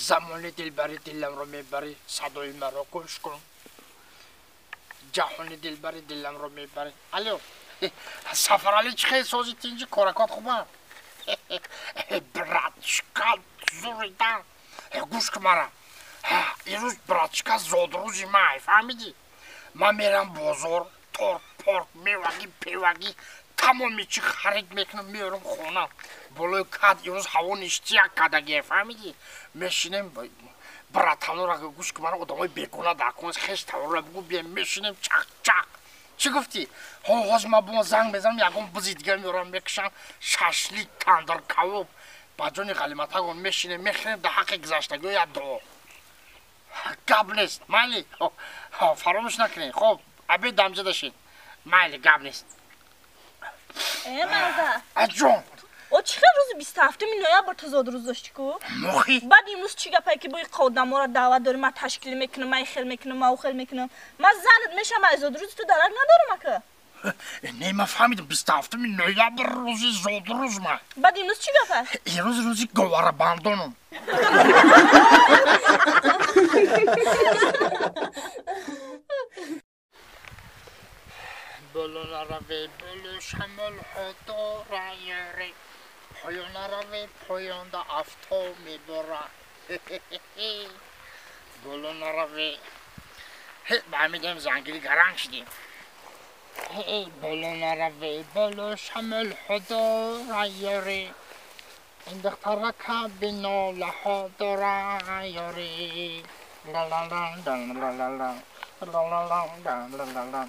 زمان دلبری دلم رو میبری صدای مرا گوش کن جهان دلبری دلم رو میبری الو سفرالی چه سازی تینجی کارکات خوبه براتشکا زوریدن گوش کن مرا ایروز براتشکا زودروزی مای فهمیدی من میرم بازار تورت پورت میوگی پیوگی تمامی چی خرید میکنم میارم خونه بالای کد ایروز هوا نیشتیه کدگی فهمیدی میشینم براتانو را گوش کن مرا آدمای بیگونه در کنز خیش تاور را بگو بیایم میشینم چق چق چی گفتی؟ حاضر ما با زنگ بزنم یکم بزی دیگه میارم میکشم ششلیک تندر کباب با جون غلیمت ها میشینم میخوریم در حق گذشتگی یا دو گپ نیست مالی فراموش نکنین خب ابی دمجه داشتین مالی گپ نیست مرده جون او چه روز 27 نوامبر تو زود روز داشتی کو مخی بعد امروز چی گپایی که با قدما را دعوت داریم ما تشکیل میکنم ما خیل میکنم ما خیل میکنم ما زنت میشم از زود روز تو درک ندارم که نه ما فهمیدم 27 نوامبر روزی زود روز ما بعد امروز چی گپه امروز روزی گواره باندونم بلو نروی بلو شمال خدا رایری پایان نروی پایان دا افتو میبره بلو نروی با میگم زنگیری گرنگ شدیم بلو نروی بلو شمال خدا رایری این دختر که بینو لحا رایری لا لا لا لا لا لا لا لا لا لا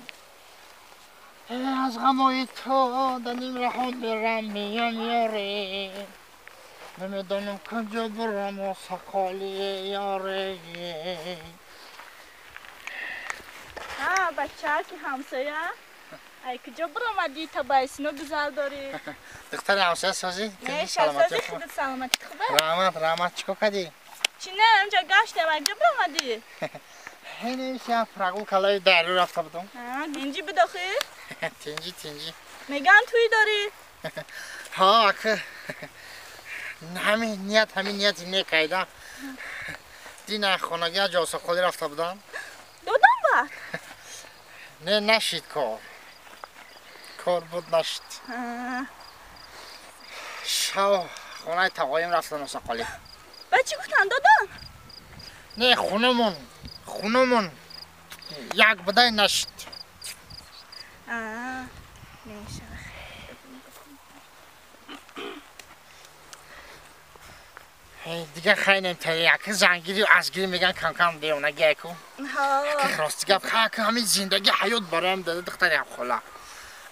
از غمای تو دنیم رها برم میان یاری نمیدانم کجا برم و سقالی یاری بچه ها که همسایه ای کجا برامدی تا بایسینو گذار داری دختر همسایه سازی نه سازی خودت سلامتی خوبه رحمت چیکو کدی چی نه اونجا گشتم کجا برامدی هنه شب فرقو کلای دارو رفته بودم گنجی بداخی تنجی میگن توی داری ها اکه همین نیت نیکایده دین خانگی جاسو خودی رفته بودم دادم بعد نه نشید کار بود نشد شو خونه تقایم رفتن سقالی بچه گفتن دادم نه خونمون یک بدای نشد نمیشه دیگه خیلی نمیتونی یکی زنگیری و ازگیری میگن کم دیونه گه کن که راستی گفت که همین زندگی حیات برایم داده دختری هم خلا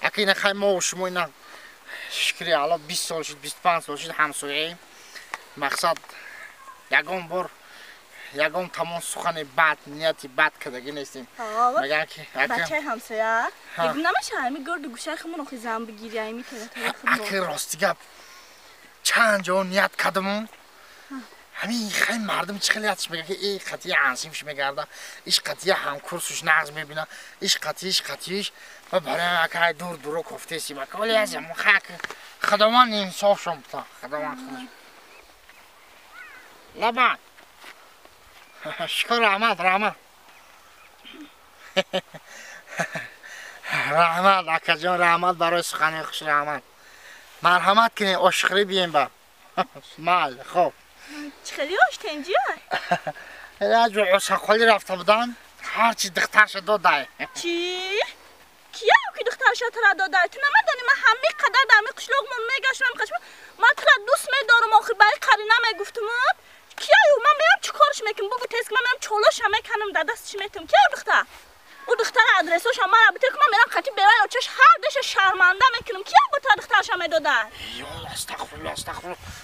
اکی اینه خیلی ما و شما اینا شکری حالا 20 سال شد 25 سال شد همسایه مقصد یکم تمام سخن بد نیتی بد کدگی نیستیم مگه که بچه همسایه اگه نمیشه همین گرد گوشه خمون اخی زن بگیری همی اکی راستی گفت چند جا نیت کدمون همین خیلی مردم چه خیلی حدش میگه که ای قطعی انسیمش میگرده ایش قطعی همکورسش نغز میبینه ایش قطعیش و برای اکای دور کفته سیمه که ولی از همون خاک خداوان انصاف شم بتا خداوان خودش لبن شکر رحمت اکا جان رحمت برای سخنی خوش رحمت مرحمت کنی عشقری بیین با مال خوب چخیلی تنجی از عساقالی رفته بودن هرچی دخترش داده چی؟ کیه که دخترش ترا داده؟ تو نمیدانی من همه قدر در همه قشلاقمون میگشتم من ترا دوست میدارم آخر برای قرینه میگفتم کیه من میرم چی کارش میکنم بگو تیز که من میرم چالش هم میکنم در دست چی میتونم کیه دختر؟ او دختر ادرسوش هم من رابطه که من میرم خطی بیرای آچش هر دش شرمنده میکنم کیه با تا دخترش هم میداده؟ یا استغفرالله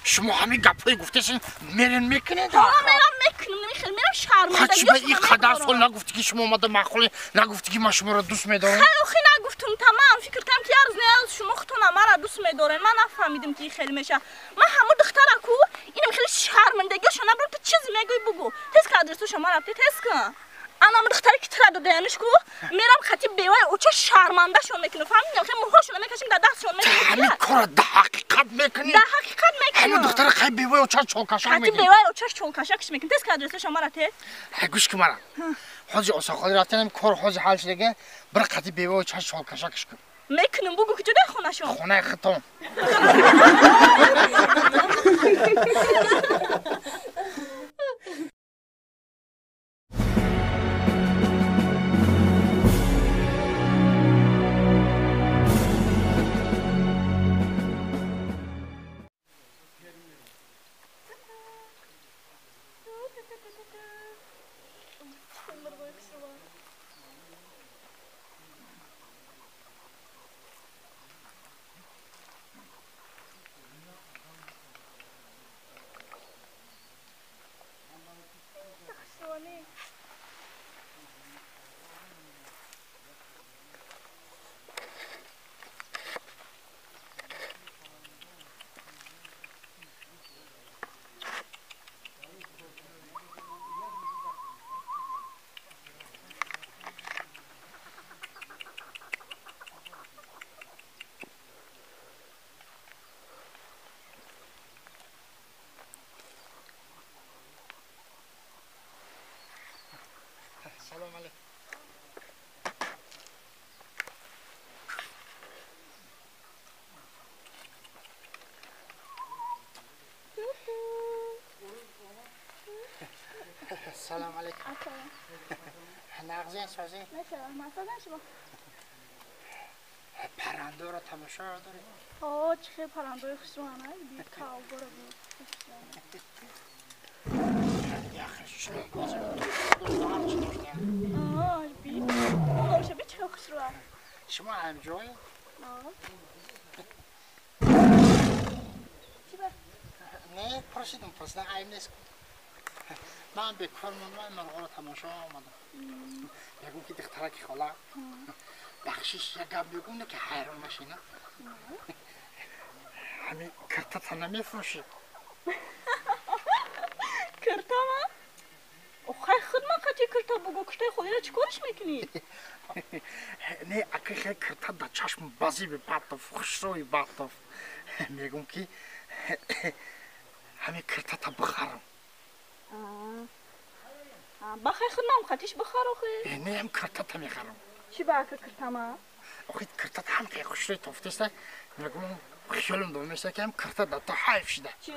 شما همین گپایی گفتین میرین میکنید من میرم میکنم میرم شرمنده خچی به این قدر سال نگفتی که شما اومده معقوله نگفتی که من شما را دوست میدارم خیلی نگفتم تمام فکر کردم که عرض نیاز شما خودتون مرا دوست میدارین من نفهمیدم که خیلی میشه من همون دختر کو اینم خیلی شرمندگی شما برو تو چیزی میگی بگو تست که ادرس شما رفتی تست کن انا من دختری که ترا دادنش کو میرم خطی بیوای او چه شرمنده شو میکنه فهمیدم خیلی موهاشو میکشیم در دستشون میکنه همین کار ده حقیقت حقیقت میکنی؟ در حقیقت همون میکنم. دختر خیلی بیوه و چار چولکشک حتی میکنی. بیوه و چاش چولکشکش میکنی. دست که آدرس شما را ته؟ گوش که مرا. حاجی آساخالی رفتنم کار حاجی حل شده بر قطعی بیوه و چار چولکشکش کن. میکنم بگو کجا در خونه شما؟ خونه خطام. سلام علیکم. سلام علیکم. نغزی سازی؟ پرنده را تماشا داری؟ آه چه پرنده خوشمانه بید کاو برو بود. شلون بازی دوستان چی داشتن؟ آه بید باشه بید چه خوشمانه. شما هم جایی؟ آه چی بر؟ نه پرسیدم عیم نیست. من به کار من را تماشا آمدم. بگم که دخترک خاله بخشش یک گپ بگونه که حیران بشی نه؟ همین کرتت نمیفروشی. کرتا ما؟ خیلی خود من قطعی کرتا بگو کشته خودی را چیکارش میکنی؟ نه اگه خیلی کرتا در چشم بازی به بطف خوشروی بطف میگم که همین کرتا بخرم. بخیر خود من قطعیش بخار آخه؟ نه هم کرتا میخرم. چی با که کرتا ما؟ آخه کرتا هم خیلی خوشروی تفتیسته میگم خیالم دو میشه که هم کرتا در تا حیف شده. چی؟